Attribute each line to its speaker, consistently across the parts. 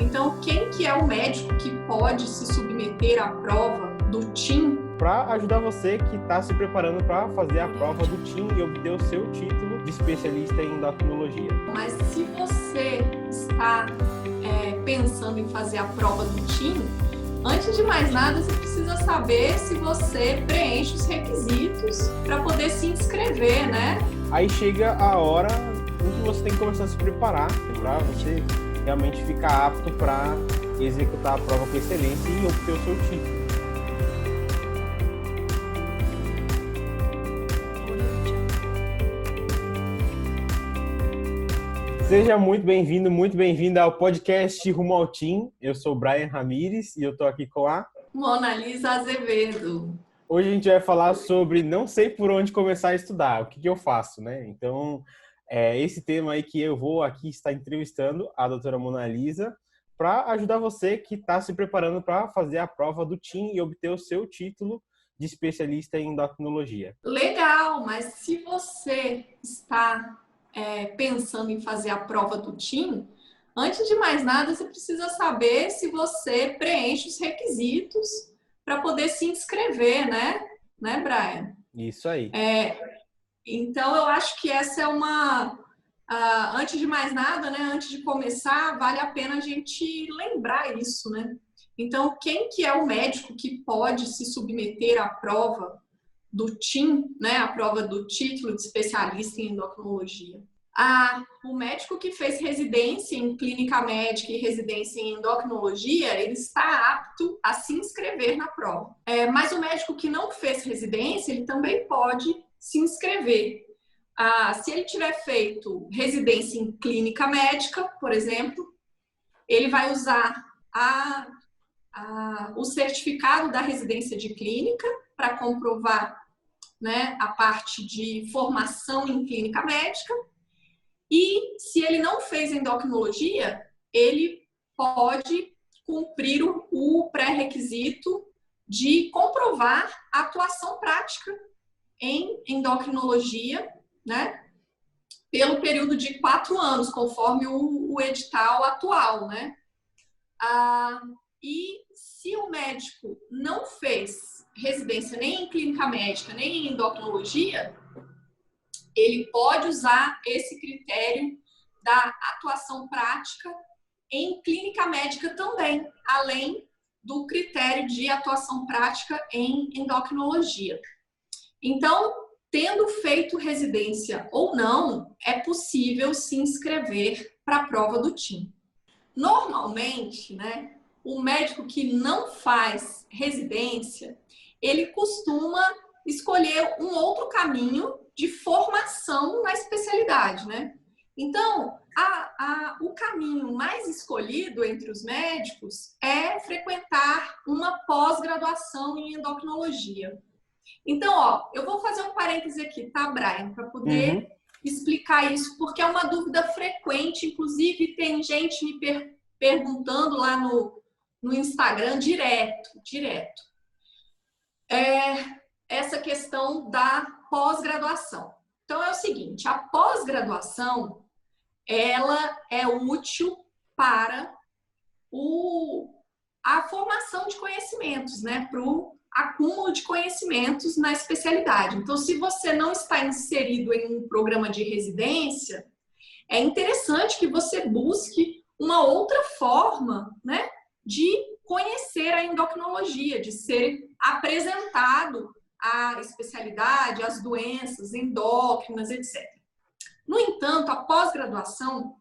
Speaker 1: Então, quem que é o médico que pode se submeter à prova do TIM?
Speaker 2: Para ajudar você que está se preparando para fazer a prova do TIM e obter o seu título de especialista em endocrinologia.
Speaker 1: Mas se você está pensando em fazer a prova do TIM, antes de mais nada, você precisa saber se você preenche os requisitos para poder se inscrever, né?
Speaker 2: Aí chega a hora em que você tem que começar a se preparar para você realmente ficar apto para executar a prova com excelência e obter o seu título. Seja muito bem-vinda ao podcast Rumo ao TIM. Eu sou o Brian Ramires e eu estou aqui com a
Speaker 1: Monalisa Azevedo.
Speaker 2: Hoje a gente vai falar sobre não sei por onde começar a estudar, o que eu faço, né? Então, esse tema aí que eu vou aqui estar entrevistando a doutora Monalisa para ajudar você que está se preparando para fazer a prova do TIM e obter o seu título de especialista em endocrinologia.
Speaker 1: Legal, mas se você está pensando em fazer a prova do TIM, antes de mais nada, você precisa saber se você preenche os requisitos para poder se inscrever, né, Brian?
Speaker 2: Isso aí.
Speaker 1: Então, eu acho que essa é uma... antes de mais nada, né, antes de começar, vale a pena a gente lembrar isso, né? Então, quem que é o médico que pode se submeter à prova do TIM, né, a prova do título de especialista em endocrinologia? O médico que fez residência em clínica médica e residência em endocrinologia, ele está apto a se inscrever na prova. Mas o médico que não fez residência, ele também pode se inscrever. Se ele tiver feito residência em clínica médica, por exemplo, ele vai usar o certificado da residência de clínica para comprovar, né, a parte de formação em clínica médica. E se ele não fez endocrinologia, ele pode cumprir o pré-requisito de comprovar a atuação prática em endocrinologia, né, pelo período de 4 anos, conforme o edital atual, né? E se o médico não fez residência nem em clínica médica, nem em endocrinologia, ele pode usar esse critério da atuação prática em clínica médica também, além do critério de atuação prática em endocrinologia. Então, tendo feito residência ou não, é possível se inscrever para a prova do TIM. Normalmente, né, o médico que não faz residência, ele costuma escolher um outro caminho de formação na especialidade, né? Então, o caminho mais escolhido entre os médicos é frequentar uma pós-graduação em endocrinologia. Então, eu vou fazer um parêntese aqui, tá, Brian? Para poder explicar isso, porque é uma dúvida frequente, inclusive tem gente me perguntando lá no Instagram direto. Essa questão da pós-graduação. Então, é o seguinte, a pós-graduação, ela é útil para a formação de conhecimentos, né? Para o acúmulo de conhecimentos na especialidade. Então, se você não está inserido em um programa de residência, é interessante que você busque uma outra forma, né, de conhecer a endocrinologia, de ser apresentado a especialidade, as doenças endócrinas, etc. No entanto, a pós-graduação,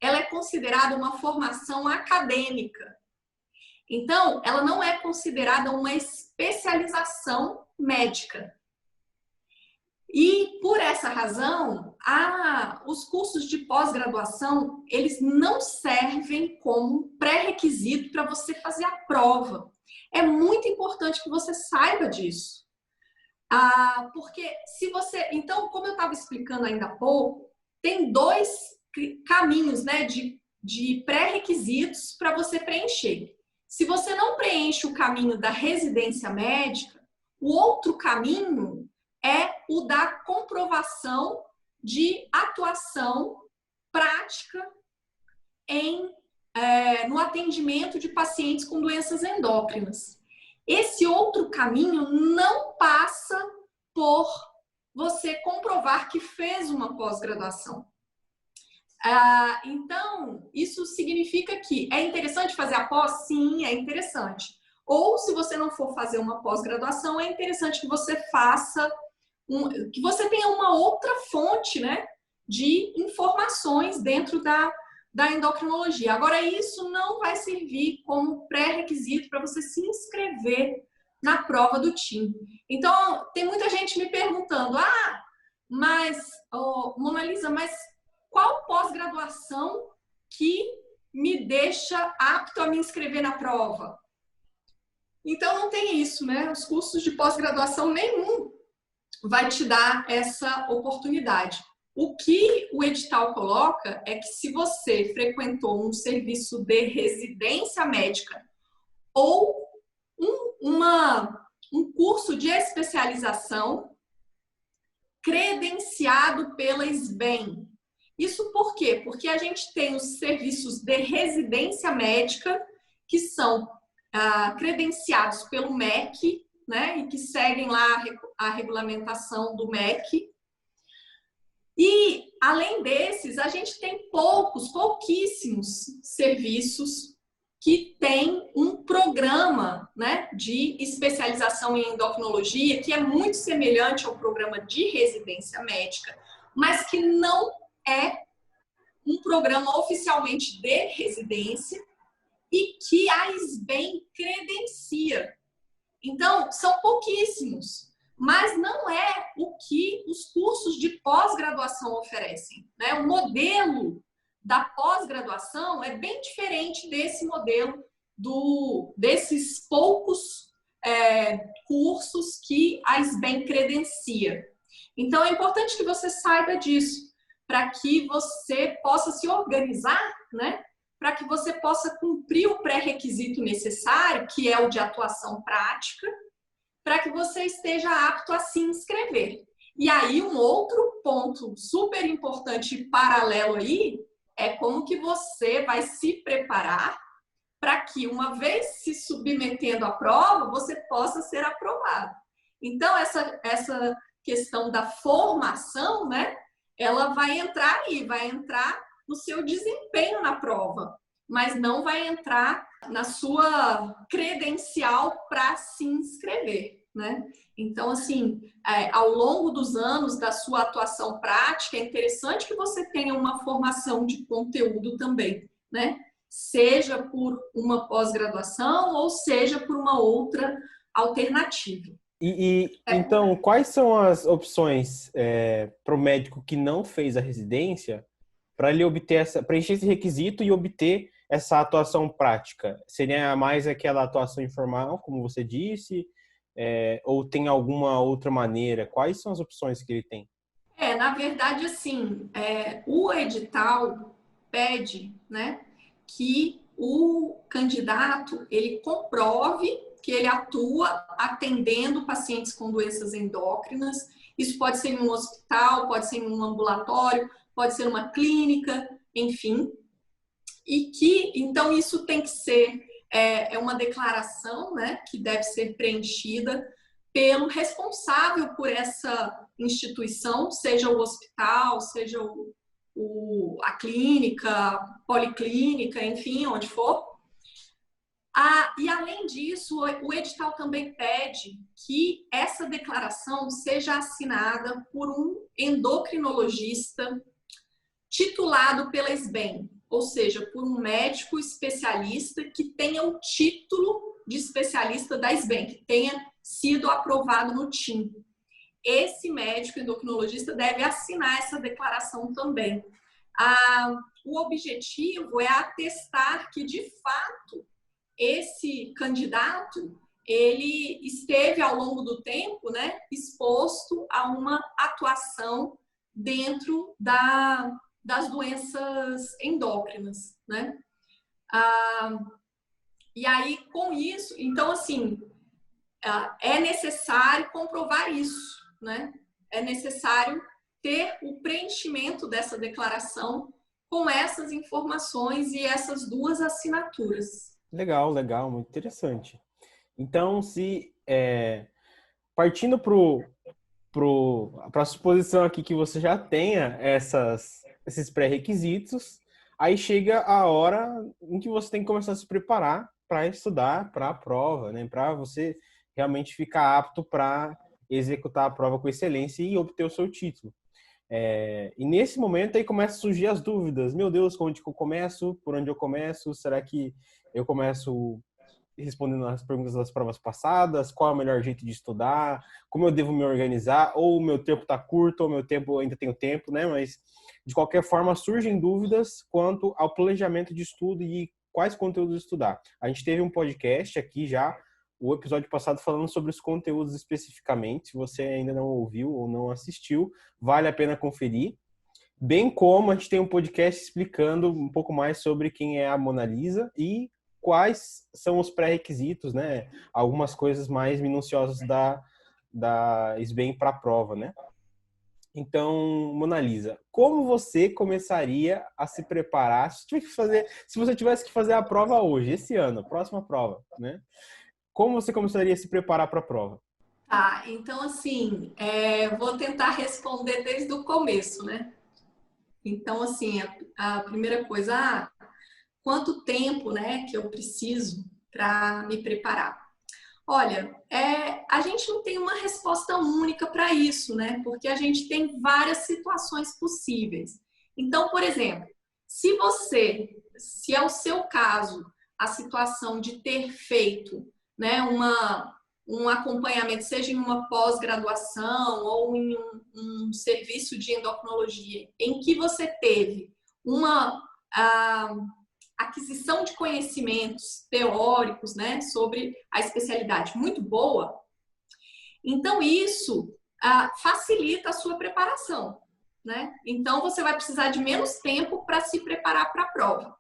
Speaker 1: ela é considerada uma formação acadêmica. Então, ela não é considerada uma especialização médica. E, por essa razão, os cursos de pós-graduação, eles não servem como pré-requisito para você fazer a prova. É muito importante que você saiba disso. Porque se você... Então, como eu estava explicando ainda há pouco, tem 2 caminhos, né, de pré-requisitos para você preencher. Se você não preenche o caminho da residência médica, o outro caminho é o da comprovação de atuação prática em no atendimento de pacientes com doenças endócrinas. Esse outro caminho não passa por você comprovar que fez uma pós-graduação. Então, isso significa que é interessante fazer a pós? Sim, é interessante. Ou, se você não for fazer uma pós-graduação, é interessante que você faça, que você tenha uma outra fonte, né, de informações dentro da endocrinologia. Agora, isso não vai servir como pré-requisito para você se inscrever na prova do TIM. Então, tem muita gente me perguntando, mas, Mona Lisa, mas qual pós-graduação que me deixa apto a me inscrever na prova? Então, não tem isso, né? Os cursos de pós-graduação nenhum vai te dar essa oportunidade. O que o edital coloca é que se você frequentou um serviço de residência médica ou um curso de especialização credenciado pela SBEM. Isso por quê? Porque a gente tem os serviços de residência médica que são credenciados pelo MEC, né, e que seguem lá a regulamentação do MEC. E, além desses, a gente tem pouquíssimos serviços que têm um programa, né, de especialização em endocrinologia, que é muito semelhante ao programa de residência médica, mas que não é um programa oficialmente de residência e que a SBEM credencia. Então, são pouquíssimos, mas não é o que os cursos de pós-graduação oferecem, né? O modelo da pós-graduação é bem diferente desse modelo desses poucos cursos que a SBEM credencia. Então, é importante que você saiba disso, para que você possa se organizar, né? Para que você possa cumprir o pré-requisito necessário, que é o de atuação prática, para que você esteja apto a se inscrever. E aí, um outro ponto super importante paralelo aí é como que você vai se preparar para que, uma vez se submetendo à prova, você possa ser aprovado. Então, essa questão da formação, né, ela vai entrar aí, vai entrar no seu desempenho na prova, mas não vai entrar na sua credencial para se inscrever, né? Então, assim, ao longo dos anos da sua atuação prática, é interessante que você tenha uma formação de conteúdo também, né? Seja por uma pós-graduação ou seja por uma outra alternativa.
Speaker 2: Então, quais são as opções para o médico que não fez a residência para ele preencher esse requisito e obter essa atuação prática? Seria mais aquela atuação informal, como você disse, ou tem alguma outra maneira? Quais são as opções que ele tem?
Speaker 1: Na verdade, assim, o edital pede, né, que o candidato ele comprove que ele atua atendendo pacientes com doenças endócrinas. Isso pode ser em um hospital, pode ser em um ambulatório, pode ser uma clínica, enfim. E que, então, isso tem que ser uma declaração, né, que deve ser preenchida pelo responsável por essa instituição, seja o hospital, seja a clínica, policlínica, enfim, onde for. E, além disso, o edital também pede que essa declaração seja assinada por um endocrinologista titulado pela SBEM, ou seja, por um médico especialista que tenha o título de especialista da SBEM, que tenha sido aprovado no TIM. Esse médico endocrinologista deve assinar essa declaração também. O objetivo é atestar que, de fato, esse candidato ele esteve ao longo do tempo, né, exposto a uma atuação dentro das doenças endócrinas, né? E aí, com isso, então, assim, é necessário comprovar isso, né? É necessário ter o preenchimento dessa declaração com essas informações e essas duas assinaturas.
Speaker 2: Legal, legal, muito interessante. Então, partindo para a suposição aqui que você já tenha esses pré-requisitos, aí chega a hora em que você tem que começar a se preparar para estudar para a prova, né? Para você realmente ficar apto para executar a prova com excelência e obter o seu título. E nesse momento aí começam a surgir as dúvidas. Meu Deus, onde que eu começo? Por onde eu começo? Será que eu começo respondendo as perguntas das provas passadas? Qual é o melhor jeito de estudar? Como eu devo me organizar? Ou o meu tempo está curto, ou o meu tempo ainda tenho tempo, né? Mas, de qualquer forma, surgem dúvidas quanto ao planejamento de estudo e quais conteúdos estudar. A gente teve um podcast aqui já, o episódio passado, falando sobre os conteúdos especificamente. Se você ainda não ouviu ou não assistiu, vale a pena conferir. Bem como a gente tem um podcast explicando um pouco mais sobre quem é a Mona Lisa e quais são os pré-requisitos, né? Algumas coisas mais minuciosas da SBEM para a prova, né? Então, Mona Lisa, como você começaria a se preparar se você tivesse que fazer a prova hoje, esse ano, a próxima prova, né? Como você começaria a se preparar para a prova?
Speaker 1: Tá, então assim, vou tentar responder desde o começo, né? Então, assim, a primeira coisa, quanto tempo, né, que eu preciso para me preparar? Olha, a gente não tem uma resposta única para isso, né? Porque a gente tem várias situações possíveis. Então, por exemplo, se é o seu caso, a situação de ter feito, né, um acompanhamento, seja em uma pós-graduação ou em um serviço de endocrinologia, em que você teve uma aquisição de conhecimentos teóricos, né, sobre a especialidade muito boa, então isso facilita a sua preparação, né? Então você vai precisar de menos tempo para se preparar para a prova.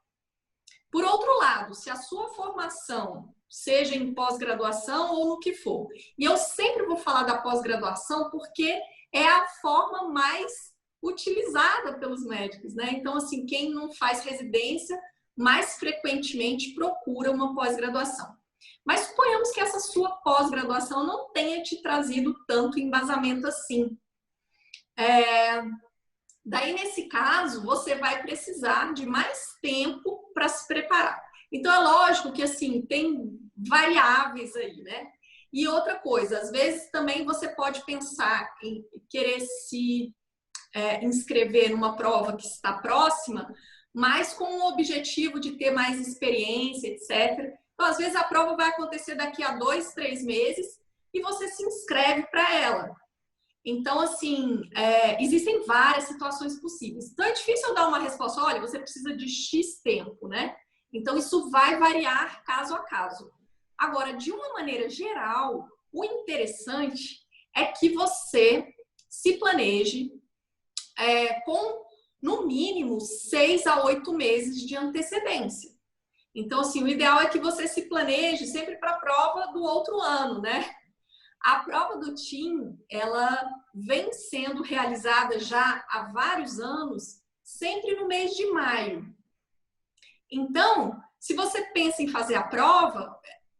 Speaker 1: Por outro lado, se a sua formação seja em pós-graduação ou no que for, e eu sempre vou falar da pós-graduação porque é a forma mais utilizada pelos médicos, né? Então, assim, quem não faz residência mais frequentemente procura uma pós-graduação. Mas suponhamos que essa sua pós-graduação não tenha te trazido tanto embasamento assim. Daí, nesse caso, você vai precisar de mais tempo para se preparar. Então, é lógico que, assim, tem variáveis aí, né? E outra coisa, às vezes também você pode pensar em querer se inscrever numa prova que está próxima, mas com o objetivo de ter mais experiência, etc. Então, às vezes, a prova vai acontecer daqui a 2, 3 meses e você se inscreve para ela. Então, assim, existem várias situações possíveis. Então, é difícil eu dar uma resposta, olha, você precisa de X tempo, né? Então, isso vai variar caso a caso. Agora, de uma maneira geral, o interessante é que você se planeje com, no mínimo, 6 a 8 meses de antecedência. Então, assim, o ideal é que você se planeje sempre para a prova do outro ano, né? A prova do TIM, ela vem sendo realizada já há vários anos, sempre no mês de maio. Então, se você pensa em fazer a prova,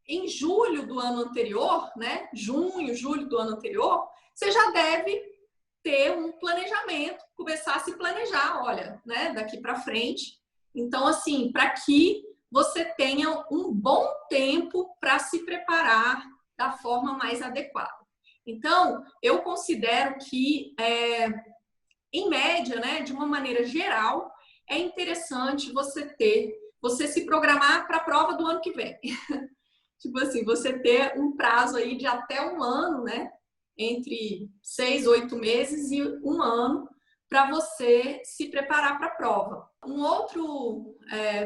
Speaker 1: em julho do ano anterior, né? Junho, julho do ano anterior, você já deve ter um planejamento, começar a se planejar, olha, né? Daqui para frente. Então, assim, para que você tenha um bom tempo para se preparar da forma mais adequada. Então, eu considero que, em média, né, de uma maneira geral, é interessante você se programar para a prova do ano que vem. Tipo assim, você ter um prazo aí de até um ano, né, entre 6, 8 meses e um ano, para você se preparar para a prova. Um outro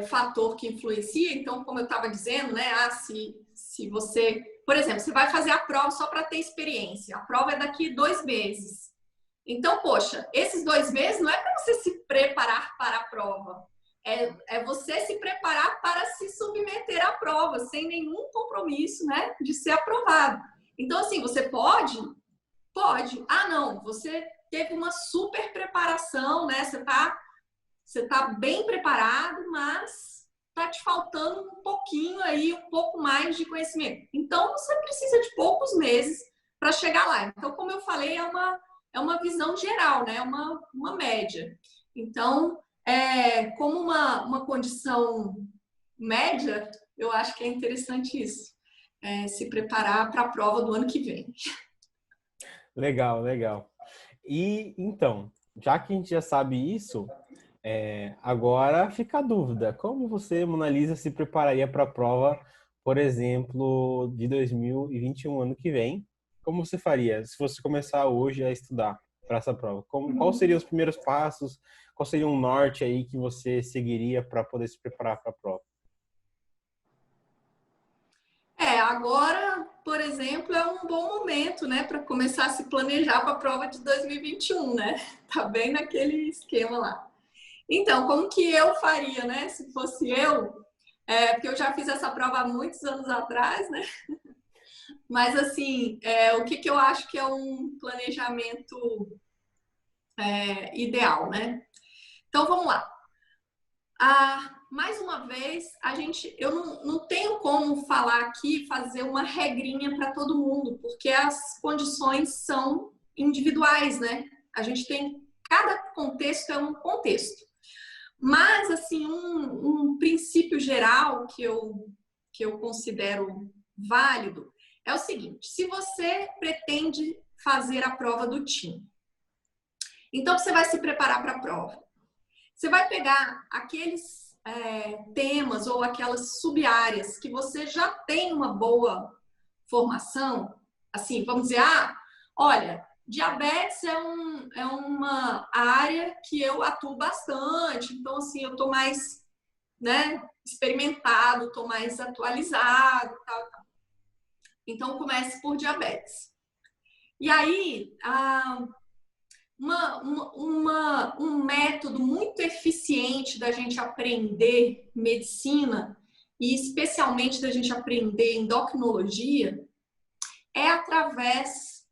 Speaker 1: fator que influencia, então, como eu estava dizendo, né, se você... Por exemplo, você vai fazer a prova só para ter experiência. A prova é daqui 2 meses. Então, poxa, esses 2 meses não é para você se preparar para a prova. É você se preparar para se submeter à prova, sem nenhum compromisso, né, de ser aprovado. Então, assim, você pode. Ah, não, você teve uma super preparação, né? Você está você está bem preparado, mas está te faltando um pouquinho aí, um pouco mais de conhecimento. Então, você precisa de poucos meses para chegar lá. Então, como eu falei, é uma visão geral, né? Uma média. Então, como uma condição média, eu acho que é interessante isso. Se preparar para a prova do ano que vem.
Speaker 2: Legal, legal. E então, já que a gente já sabe isso, agora fica a dúvida. Como você, Mona Lisa, se prepararia para a prova, por exemplo, de 2021, ano que vem? Como você faria se fosse começar hoje a estudar para essa prova? Quais seriam os primeiros passos? Qual seria um norte aí que você seguiria para poder se preparar para a prova?
Speaker 1: Agora, por exemplo, é um bom momento, né, para começar a se planejar para a prova de 2021, né? Tá bem naquele esquema lá. Então, como que eu faria, né, se fosse eu? Porque eu já fiz essa prova há muitos anos atrás, né? Mas, assim, o que eu acho que é um planejamento ideal, né? Então, vamos lá. Mais uma vez, eu não tenho como falar aqui, fazer uma regrinha para todo mundo, porque as condições são individuais, né? A gente tem, cada contexto é um contexto. Mas, assim, um princípio geral que eu considero válido é o seguinte: se você pretende fazer a prova do TIM, então você vai se preparar para a prova. Você vai pegar aqueles temas ou aquelas sub-áreas que você já tem uma boa formação, assim, vamos dizer, olha, diabetes é uma área que eu atuo bastante, então, assim, eu tô mais, né, experimentado, tô mais atualizado, tal. Então, comece por diabetes. E aí, um método muito eficiente da gente aprender medicina, e especialmente da gente aprender endocrinologia, é através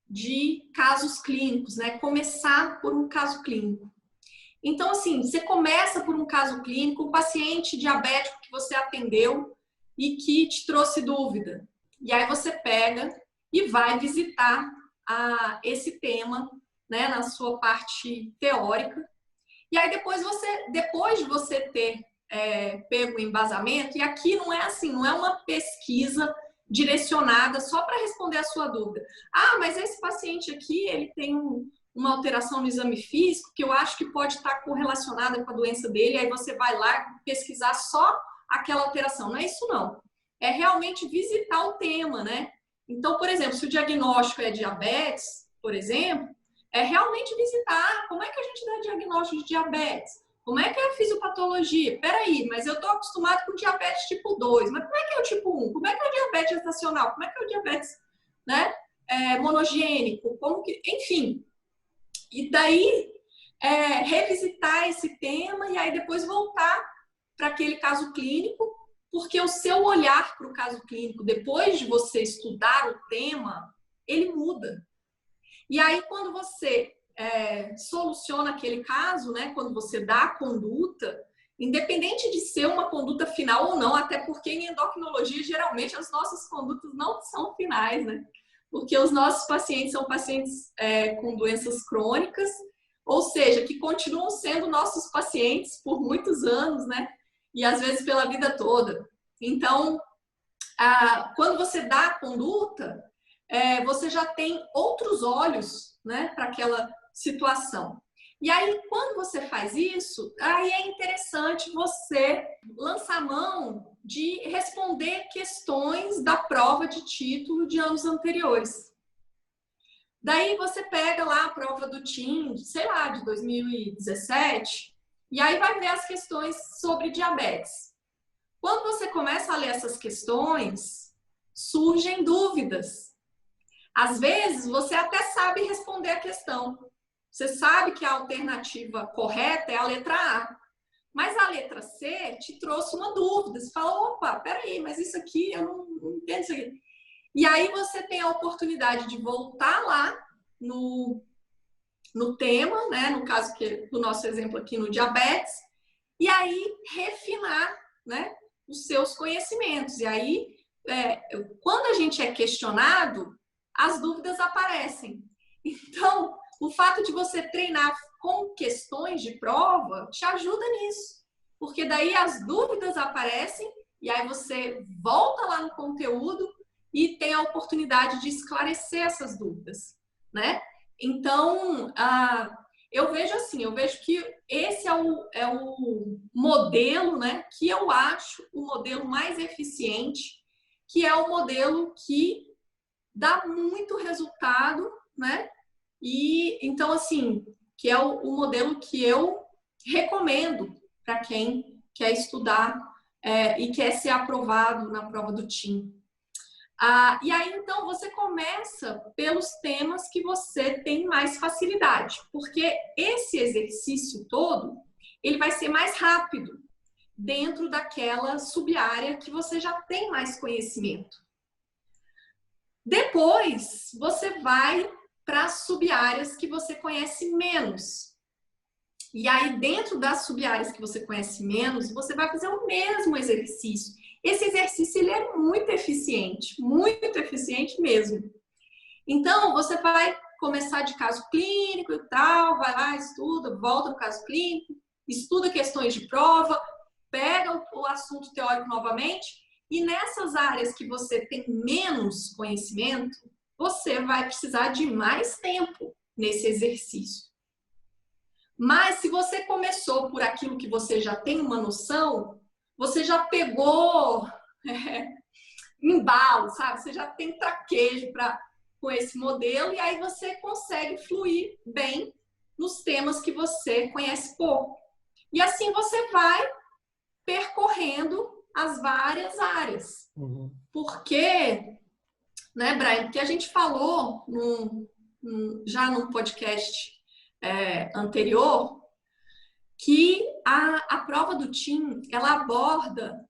Speaker 1: de casos clínicos, né? Começar por um caso clínico. Então, assim, você começa por um caso clínico, um paciente diabético que você atendeu e que te trouxe dúvida. E aí você pega e vai visitar esse tema, né, na sua parte teórica. E aí depois de você ter pego o embasamento, e aqui não é assim, não é uma pesquisa direcionada só para responder a sua dúvida. Mas esse paciente aqui, ele tem uma alteração no exame físico que eu acho que pode estar correlacionada com a doença dele, aí você vai lá pesquisar só aquela alteração. Não é isso, não. É realmente visitar o tema, né? Então, por exemplo, se o diagnóstico é diabetes, por exemplo, é realmente visitar como é que a gente dá diagnóstico de diabetes, como é que é a fisiopatologia. Peraí, mas eu estou acostumado com diabetes tipo 2, mas como é que é o tipo 1? Como é que é o diabetes gestacional? Como é que é o diabetes, né, monogênico? Enfim. E daí, revisitar esse tema e aí depois voltar para aquele caso clínico, porque o seu olhar para o caso clínico, depois de você estudar o tema, ele muda. E aí, quando você soluciona aquele caso, né, quando você dá a conduta, independente de ser uma conduta final ou não, até porque em endocrinologia, geralmente, as nossas condutas não são finais, né? Porque os nossos pacientes são pacientes com doenças crônicas, ou seja, que continuam sendo nossos pacientes por muitos anos, né? E às vezes pela vida toda. Então, quando você dá a conduta, você já tem outros olhos, né, para aquela situação. E aí, quando você faz isso, aí é interessante você lançar mão de responder questões da prova de título de anos anteriores. Daí você pega lá a prova do TIM, sei lá, de 2017, e aí vai ver as questões sobre diabetes. Quando você começa a ler essas questões, surgem dúvidas. Às vezes, você até sabe responder a questão. Você sabe que a alternativa correta é a letra A. Mas a letra C te trouxe uma dúvida. Você fala, opa, peraí, mas isso aqui, eu não entendo isso aqui. E aí você tem a oportunidade de voltar lá no tema, né? No caso do nosso exemplo aqui no diabetes, e aí refinar, né, os seus conhecimentos. E aí, quando a gente é questionado, as dúvidas aparecem. Então, o fato de você treinar com questões de prova te ajuda nisso, porque daí as dúvidas aparecem e aí você volta lá no conteúdo e tem a oportunidade de esclarecer essas dúvidas, né? Então, eu vejo assim, eu vejo que esse é o modelo, né, que eu acho o modelo mais eficiente, que é o modelo que dá muito resultado, né? E então, assim, que é o modelo que eu recomendo para quem quer estudar e quer ser aprovado na prova do TIM. E aí, então, você começa pelos temas que você tem mais facilidade, porque esse exercício todo, ele vai ser mais rápido dentro daquela sub-área que você já tem mais conhecimento. Depois, você vai para as sub-áreas que você conhece menos. E aí, dentro das sub-áreas que você conhece menos, você vai fazer o mesmo exercício. Esse exercício ele é muito eficiente mesmo. Então, você vai começar de caso clínico e tal, vai lá, estuda, volta no caso clínico, estuda questões de prova, pega o assunto teórico novamente, e nessas áreas que você tem menos conhecimento, você vai precisar de mais tempo nesse exercício. Mas se você começou por aquilo que você já tem uma noção, você já pegou embalo, sabe? Você já tem traquejo com esse modelo e aí você consegue fluir bem nos temas que você conhece pouco. E assim você vai percorrendo as várias áreas. Uhum. Porque, né, Brian, que a gente falou já num podcast anterior, que a prova do TIM, ela aborda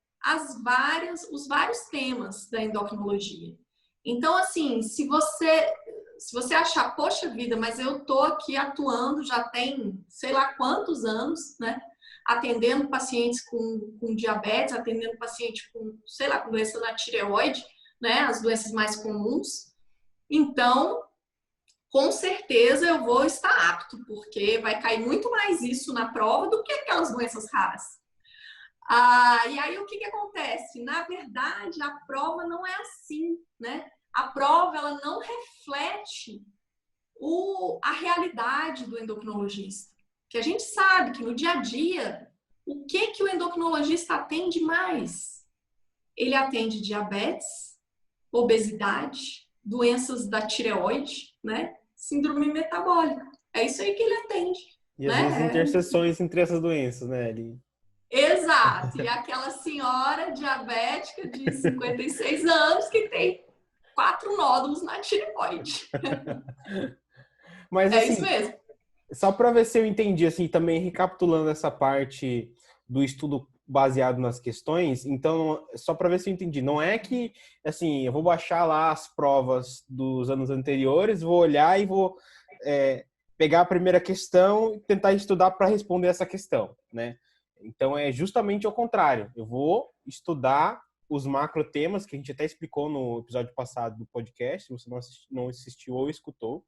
Speaker 1: os vários temas da endocrinologia. Então, assim, se você achar, poxa vida, mas eu tô aqui atuando já tem sei lá quantos anos, né? Atendendo pacientes com diabetes, atendendo paciente com, sei lá, com doença na tireoide, né? As doenças mais comuns. Então, com certeza eu vou estar apto, porque vai cair muito mais isso na prova do que aquelas doenças raras. E aí o que acontece? Na verdade, a prova não é assim, né? A prova ela não reflete a realidade do endocrinologista. Que a gente sabe que no dia a dia, o que o endocrinologista atende mais? Ele atende diabetes, obesidade, doenças da tireoide, né? Síndrome metabólica. É isso aí que ele atende.
Speaker 2: E às vezes interseções entre essas doenças, né?
Speaker 1: Exato. E aquela senhora diabética de 56 anos que tem 4 nódulos na tireoide.
Speaker 2: Mas, assim,
Speaker 1: isso mesmo.
Speaker 2: Só para ver se eu entendi, assim, também recapitulando essa parte do estudo baseado nas questões, então, só para ver se eu entendi, não é que, assim, eu vou baixar lá as provas dos anos anteriores, vou olhar e vou pegar a primeira questão e tentar estudar para responder essa questão, né? Então, é justamente ao contrário. Eu vou estudar os macro temas que a gente até explicou no episódio passado do podcast, se você não assistiu ou escutou,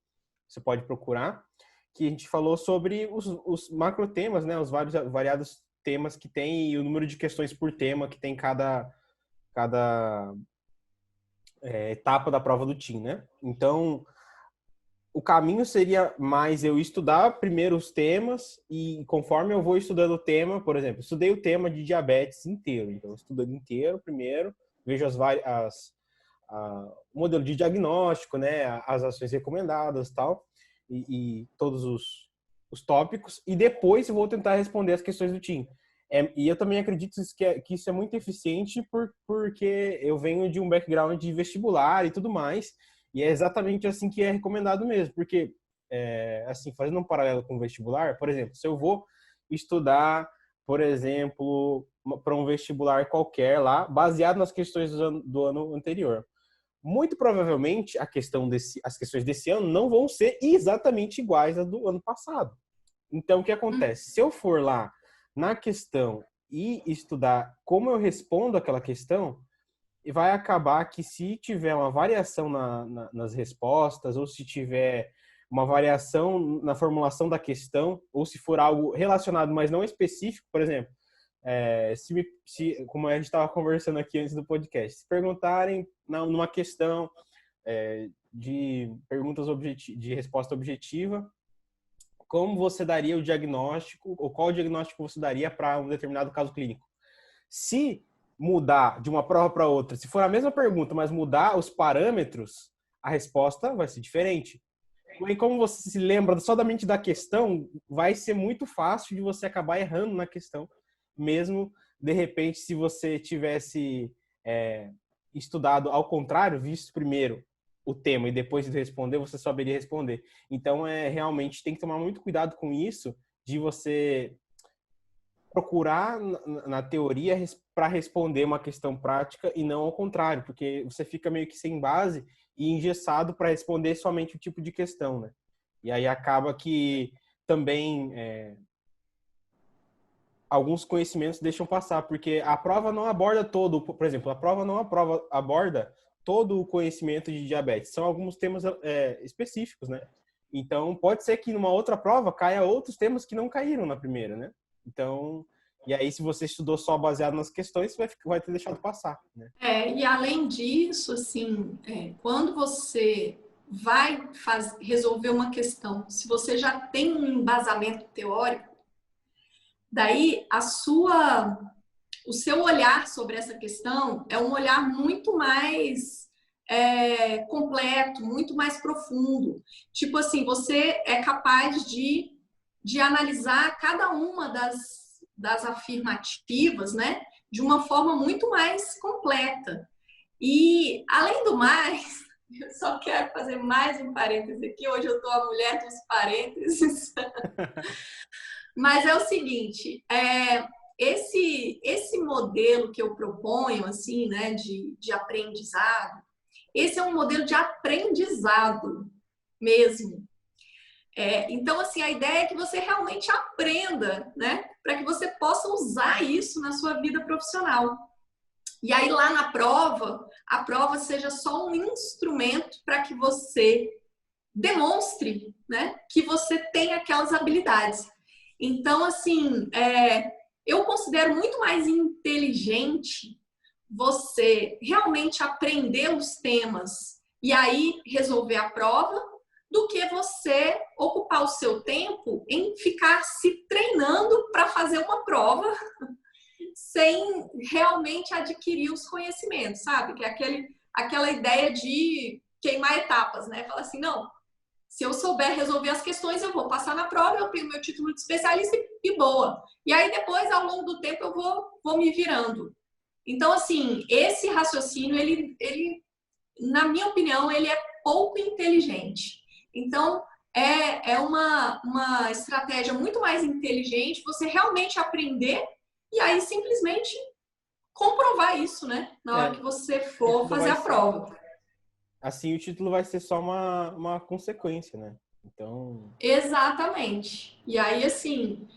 Speaker 2: você pode procurar, que a gente falou sobre os macro temas, né? Os variados temas que tem e o número de questões por tema que tem cada etapa da prova do TIM, né? Então, o caminho seria mais eu estudar primeiro os temas e conforme eu vou estudando o tema, por exemplo, estudei o tema de diabetes inteiro, então eu estudo ele inteiro primeiro, vejo o modelo de diagnóstico, né? As ações recomendadas e tal, e todos os tópicos, e depois eu vou tentar responder as questões do TIM. E eu também acredito que isso é muito eficiente porque eu venho de um background de vestibular e tudo mais, e é exatamente assim que é recomendado mesmo, porque, assim, fazendo um paralelo com o vestibular, por exemplo, se eu vou estudar, por exemplo, para um vestibular qualquer lá, baseado nas questões do ano anterior, muito provavelmente as questões desse ano não vão ser exatamente iguais às do ano passado. Então, o que acontece? Se eu for lá na questão e estudar como eu respondo aquela questão, vai acabar que se tiver uma variação nas respostas, ou se tiver uma variação na formulação da questão, ou se for algo relacionado, mas não específico, por exemplo, como a gente estava conversando aqui antes do podcast, se perguntarem numa questão de perguntas de resposta objetiva, como você daria o diagnóstico, ou qual diagnóstico você daria para um determinado caso clínico? Se mudar de uma prova para outra, se for a mesma pergunta, mas mudar os parâmetros, a resposta vai ser diferente. E como você se lembra somente da questão, vai ser muito fácil de você acabar errando na questão, mesmo, de repente, se você tivesse estudado ao contrário, visto primeiro o tema e depois de responder, você saberia responder. Então, realmente tem que tomar muito cuidado com isso, de você procurar na teoria para responder uma questão prática e não ao contrário, porque você fica meio que sem base e engessado para responder somente o tipo de questão, né? E aí acaba que também alguns conhecimentos deixam passar, porque a prova não aborda todo, por exemplo, a prova não aborda todo o conhecimento de diabetes. São alguns temas específicos, né? Então, pode ser que numa outra prova caia outros temas que não caíram na primeira, né? Então, e aí se você estudou só baseado nas questões, você vai ter deixado passar, né?
Speaker 1: E além disso, assim, quando você vai resolver uma questão, se você já tem um embasamento teórico, daí o seu olhar sobre essa questão é um olhar muito mais completo, muito mais profundo. Tipo assim, você é capaz de analisar cada uma das afirmativas, né, de uma forma muito mais completa. E, além do mais, eu só quero fazer mais um parêntese aqui. Hoje eu tô a mulher dos parênteses. Mas é o seguinte, esse modelo que eu proponho, assim, né, de aprendizado, esse é um modelo de aprendizado mesmo. Então, assim, a ideia é que você realmente aprenda, né, para que você possa usar isso na sua vida profissional. E aí, lá na prova, a prova seja só um instrumento para que você demonstre, né, que você tem aquelas habilidades. Então, assim, eu considero muito mais inteligente você realmente aprender os temas e aí resolver a prova, do que você ocupar o seu tempo em ficar se treinando para fazer uma prova sem realmente adquirir os conhecimentos, sabe? Que é aquela ideia de queimar etapas, né? Fala assim, não, se eu souber resolver as questões, eu vou passar na prova, eu tenho meu título de especialista e boa. E aí depois, ao longo do tempo, eu vou me virando. Então, assim, esse raciocínio, ele, na minha opinião, ele é pouco inteligente. Então, é uma estratégia muito mais inteligente você realmente aprender e aí simplesmente comprovar isso, né? Na hora que você for fazer a prova.
Speaker 2: Assim, o título vai ser só uma consequência, né? Então...
Speaker 1: Exatamente. E aí, assim,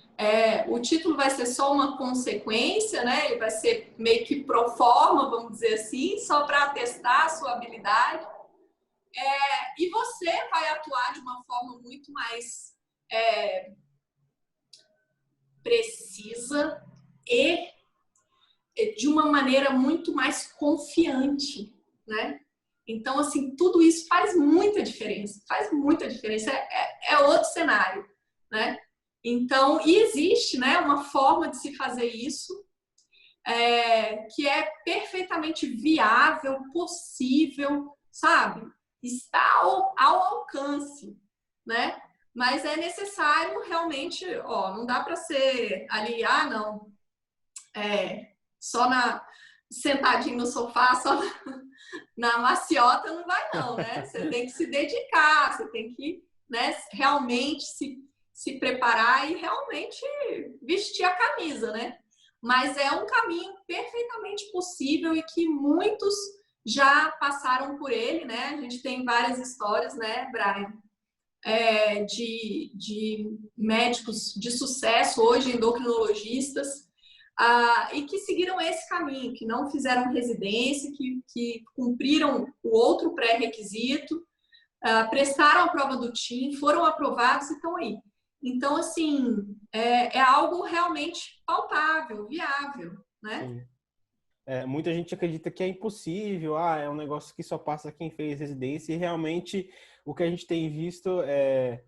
Speaker 1: o título vai ser só uma consequência, né? Ele vai ser meio que pro forma, vamos dizer assim, só para atestar a sua habilidade. E você vai atuar de uma forma muito mais precisa e de uma maneira muito mais confiante, né? Então, assim, tudo isso faz muita diferença, é outro cenário, né? Então, e existe, né, uma forma de se fazer isso que é perfeitamente viável, possível, sabe? Está ao alcance, né? Mas é necessário realmente, não dá para ser ali, não, só sentadinho no sofá, só na maciota não vai não, né? Você tem que se dedicar, você tem que, né, realmente se preparar e realmente vestir a camisa, né? Mas é um caminho perfeitamente possível e que muitos já passaram por ele, né? A gente tem várias histórias, né, Brian? De médicos de sucesso, hoje endocrinologistas, e que seguiram esse caminho, que não fizeram residência, que cumpriram o outro pré-requisito, prestaram a prova do TIM, foram aprovados e estão aí. Então, assim, é algo realmente palpável, viável, né?
Speaker 2: Muita gente acredita que é impossível, é um negócio que só passa quem fez residência, e realmente o que a gente tem visto é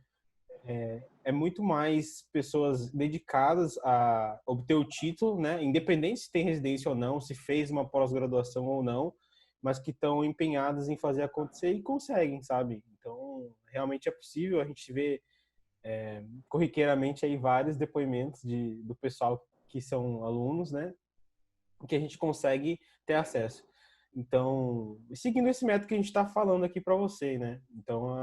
Speaker 2: muito mais pessoas dedicadas a obter o título, né? Independente se tem residência ou não, se fez uma pós-graduação ou não, mas que estão empenhadas em fazer acontecer e conseguem, sabe? Então, realmente é possível. A gente vê corriqueiramente aí vários depoimentos do pessoal que são alunos, né? Que a gente consegue ter acesso. Então, seguindo esse método que a gente está falando aqui para você, né? Então,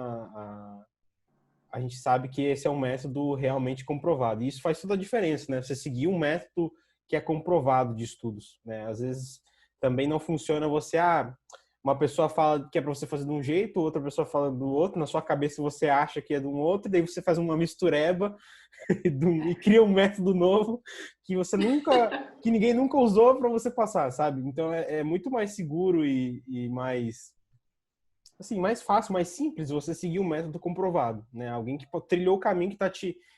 Speaker 2: a gente sabe que esse é um método realmente comprovado. E isso faz toda a diferença, né? Você seguir um método que é comprovado de estudos, né? Às vezes também não funciona você, uma pessoa fala que é para você fazer de um jeito, outra pessoa fala do outro, na sua cabeça você acha que é de um outro, daí você faz uma mistureba e cria um método novo que ninguém nunca usou para você passar, sabe? Então é muito mais seguro e mais assim, mais fácil, mais simples você seguir um método comprovado, né? Alguém que trilhou o caminho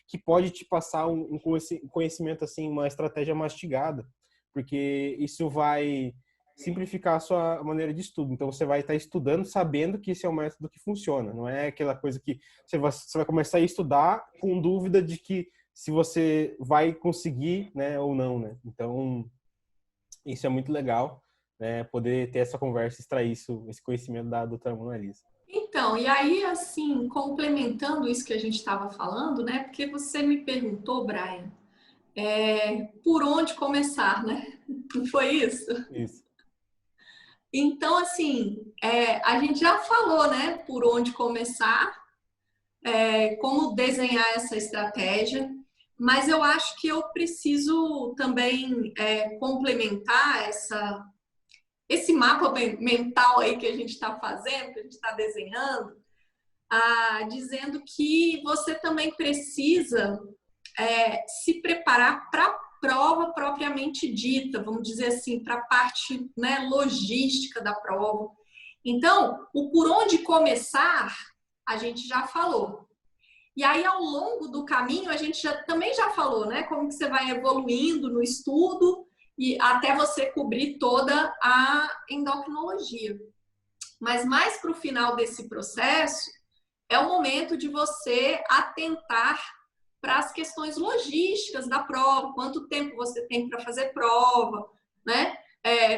Speaker 2: que pode te passar um conhecimento assim, uma estratégia mastigada, porque isso vai simplificar a sua maneira de estudo. Então você vai estar estudando sabendo que esse é um método que funciona, não é aquela coisa que você vai começar a estudar com dúvida de que se você vai conseguir, né, ou não, né? Então isso é muito legal, né? Poder ter essa conversa, extrair esse conhecimento da doutora Mona Lisa.
Speaker 1: Então, e aí, assim, complementando isso que a gente estava falando, né? Porque você me perguntou, Brian, por onde começar, né? Não foi isso?
Speaker 2: Isso.
Speaker 1: Então, assim, a gente já falou, né? Por onde começar, como desenhar essa estratégia, mas eu acho que eu preciso também complementar esse mapa mental aí que a gente está fazendo, que a gente está desenhando, dizendo que você também precisa se preparar para a prova propriamente dita, vamos dizer assim, para a parte, né, logística da prova. Então, o por onde começar, a gente já falou. E aí, ao longo do caminho, a gente também já falou, né? Como que você vai evoluindo no estudo e até você cobrir toda a endocrinologia. Mas mais para o final desse processo, é o momento de você atentar para as questões logísticas da prova, quanto tempo você tem para fazer prova, né?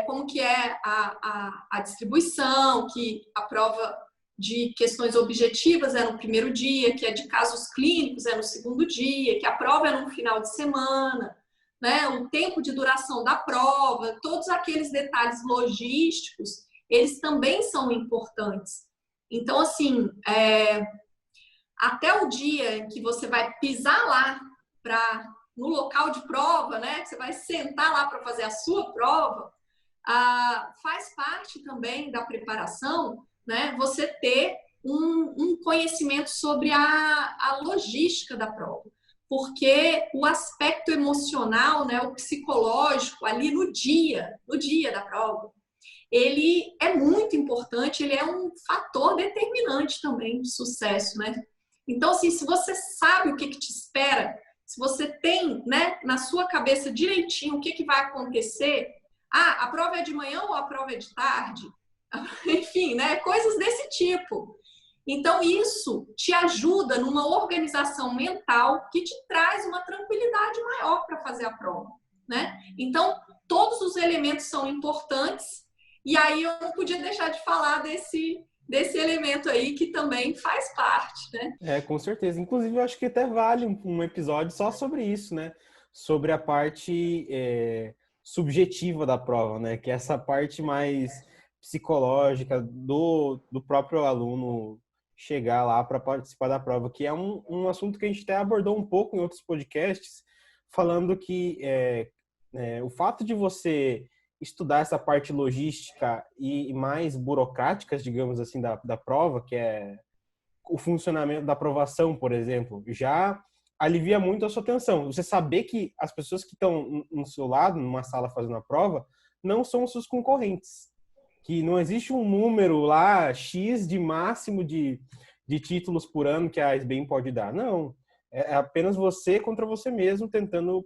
Speaker 1: Como que é a distribuição, que a prova de questões objetivas é no primeiro dia, que é de casos clínicos é no segundo dia, que a prova é no final de semana, né? O tempo de duração da prova, todos aqueles detalhes logísticos, eles também são importantes. Então, assim, até o dia que você vai pisar lá no local de prova, né? Que você vai sentar lá para fazer a sua prova, faz parte também da preparação, né? Você ter um conhecimento sobre a logística da prova. Porque o aspecto emocional, né, o psicológico ali no dia da prova, ele é muito importante, ele é um fator determinante também de sucesso, né? Então, assim, se você sabe o que te espera, se você tem, né, na sua cabeça direitinho o que vai acontecer, a prova é de manhã ou a prova é de tarde? Enfim, né, coisas desse tipo. Então, isso te ajuda numa organização mental que te traz uma tranquilidade maior para fazer a prova, né? Então, todos os elementos são importantes, e aí eu não podia deixar de falar desse elemento aí que também faz parte, né?
Speaker 2: Com certeza. Inclusive, eu acho que até vale um episódio só sobre isso, né? Sobre a parte subjetiva da prova, né? Que é essa parte mais psicológica do próprio aluno chegar lá para participar da prova, que é um assunto que a gente até abordou um pouco em outros podcasts, falando que o fato de você estudar essa parte logística e mais burocráticas, digamos assim, da prova, que é o funcionamento da aprovação, por exemplo, já alivia muito a sua tensão. Você saber que as pessoas que estão no seu lado, numa sala fazendo a prova, não são os seus concorrentes. Que não existe um número lá, X de máximo de títulos por ano que a SBEM pode dar. Não. É apenas você contra você mesmo tentando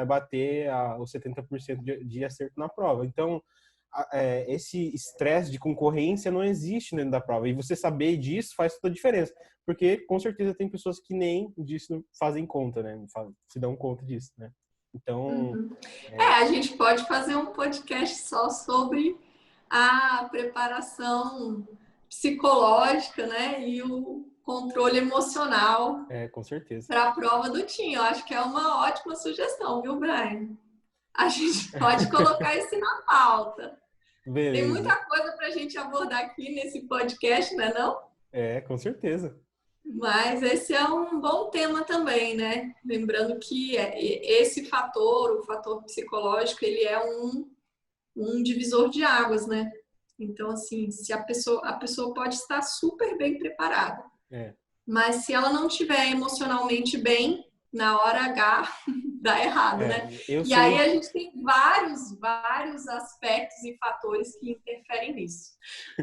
Speaker 2: bater os 70% de acerto na prova. Então, esse estresse de concorrência não existe dentro da prova. E você saber disso faz toda a diferença. Porque, com certeza, tem pessoas que nem disso fazem conta, né? Se dão conta disso, né? Então...
Speaker 1: A gente pode fazer um podcast só sobre a preparação psicológica, né? E o controle emocional.
Speaker 2: Com certeza.
Speaker 1: Para a prova do TIM. Eu acho que é uma ótima sugestão, viu, Brian? A gente pode colocar isso na pauta.
Speaker 2: Beleza.
Speaker 1: Tem muita coisa para a gente abordar aqui nesse podcast, né, não?
Speaker 2: Com certeza.
Speaker 1: Mas esse é um bom tema também, né? Lembrando que esse fator, o fator psicológico, ele é um divisor de águas, né? Então, assim, se a pessoa pode estar super bem preparada. Mas se ela não estiver emocionalmente bem, na hora H, dá errado, né? Aí a gente tem vários aspectos e fatores que interferem nisso.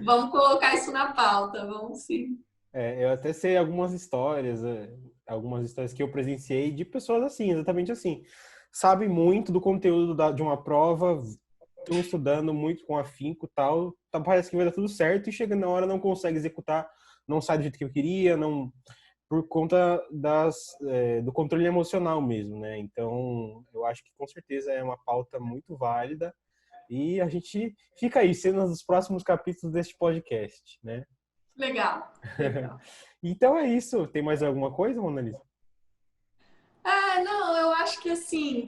Speaker 1: Vamos colocar isso na pauta, vamos sim.
Speaker 2: Eu até sei algumas histórias que eu presenciei de pessoas assim, exatamente assim. Sabem muito do conteúdo de uma prova, estão estudando muito com afinco e tal, parece que vai dar tudo certo e chega na hora não consegue executar, não sai do jeito que eu queria, não, por conta do controle emocional mesmo, né? Então, eu acho que com certeza é uma pauta muito válida e a gente fica aí, cenas dos próximos capítulos deste podcast, né?
Speaker 1: Legal.
Speaker 2: Então é isso. Tem mais alguma coisa, Mona Lisa?
Speaker 1: Não, eu acho que assim,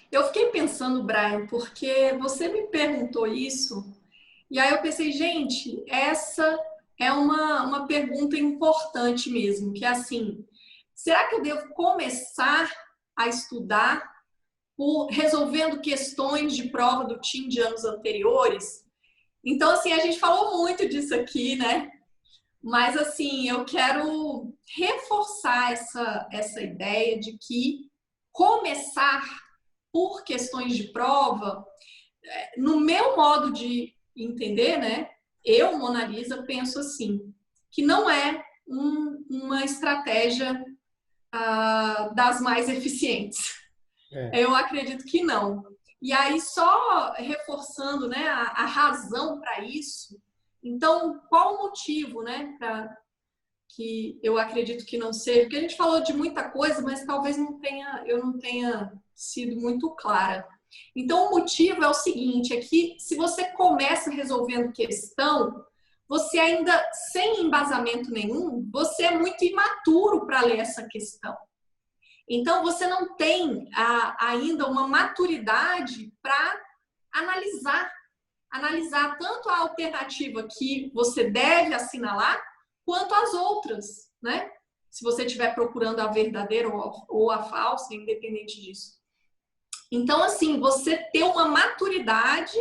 Speaker 1: eu fiquei pensando, Brian, porque você me perguntou isso, e aí eu pensei, gente, essa é uma pergunta importante mesmo, que é assim, será que eu devo começar a estudar resolvendo questões de prova do TIM de anos anteriores? Então, assim, a gente falou muito disso aqui, né? Mas, assim, eu quero reforçar essa ideia de que começar por questões de prova, no meu modo de entender, né? Eu, Mona Lisa, penso assim, que não é uma estratégia das mais eficientes. Eu acredito que não. E aí, só reforçando, né, a razão para isso, então, qual o motivo, né, para que eu acredito que não seja? Porque a gente falou de muita coisa, mas talvez eu não tenha sido muito clara. Então, o motivo é o seguinte, é que se você começa resolvendo questão, você ainda, sem embasamento nenhum, você é muito imaturo para ler essa questão. Então, você não tem ainda uma maturidade para analisar tanto a alternativa que você deve assinalar, quanto as outras, né? Se você estiver procurando a verdadeira ou a falsa, independente disso. Então, assim, você ter uma maturidade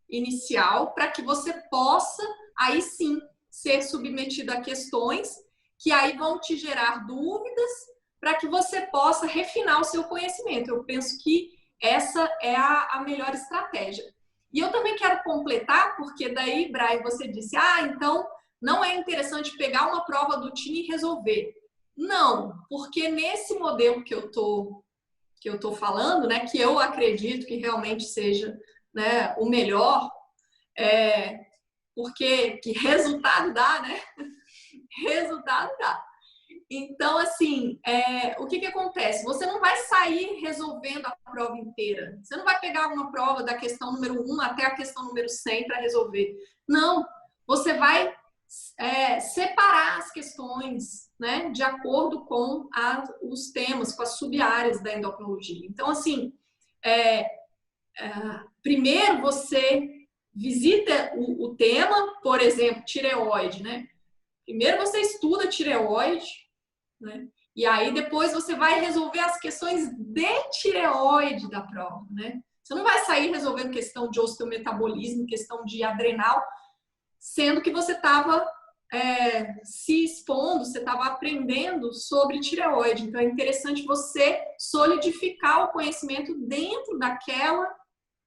Speaker 1: inicial para que você possa, aí sim, ser submetido a questões que aí vão te gerar dúvidas para que você possa refinar o seu conhecimento. Eu penso que essa é a melhor estratégia. E eu também quero completar, porque daí, Brian, você disse, então não é interessante pegar uma prova do TIM e resolver. Não, porque nesse modelo que eu tô falando, né, que eu acredito que realmente seja, né, o melhor, porque que resultado dá, né? Resultado dá. Então, assim, o que acontece? Você não vai sair resolvendo a prova inteira. Você não vai pegar uma prova da questão número 1 até a questão número 100 para resolver. Não, você vai separar as questões, né, de acordo com os temas, com as sub-áreas da endocrinologia. Então, assim, primeiro você visita o tema, por exemplo, tireoide, né? Primeiro você estuda tireoide, né? E aí depois você vai resolver as questões de tireoide da prova, né? Você não vai sair resolvendo questão de osteometabolismo, questão de adrenal, sendo que você estava se expondo, você estava aprendendo sobre tireoide. Então, é interessante você solidificar o conhecimento dentro daquela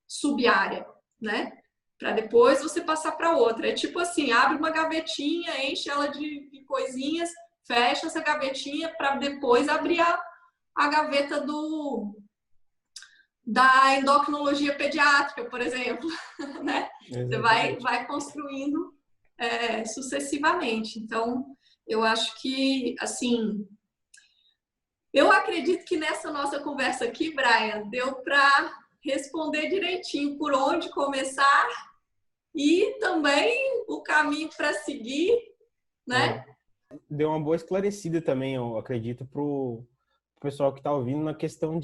Speaker 1: subárea, né? Para depois você passar para outra. É tipo assim, abre uma gavetinha, enche ela de coisinhas, fecha essa gavetinha para depois abrir a gaveta da endocrinologia pediátrica, por exemplo, né? Você vai construindo sucessivamente. Então, eu acho que, assim, eu acredito que nessa nossa conversa aqui, Brian, deu para responder direitinho por onde começar e também o caminho para seguir, né?
Speaker 2: Deu uma boa esclarecida também, eu acredito, pro pessoal que está ouvindo na questão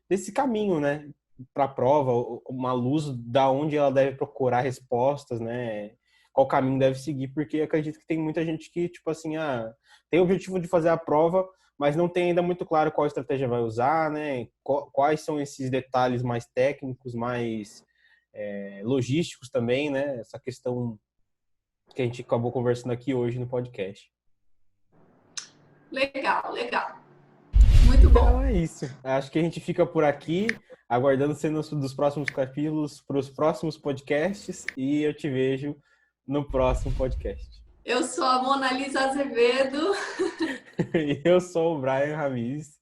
Speaker 2: desse caminho, né? Para a prova, uma luz da onde ela deve procurar respostas, né? Qual caminho deve seguir, porque eu acredito que tem muita gente que, tipo assim, tem o objetivo de fazer a prova, mas não tem ainda muito claro qual estratégia vai usar, né? Quais são esses detalhes mais técnicos, mais logísticos também, né? Essa questão que a gente acabou conversando aqui hoje no podcast.
Speaker 1: Legal, legal. Muito bom.
Speaker 2: Então é isso. Acho que a gente fica por aqui, aguardando cenas dos próximos capítulos para os próximos podcasts e eu te vejo no próximo podcast.
Speaker 1: Eu sou a Monalisa Azevedo.
Speaker 2: E eu sou o Brian Ramis.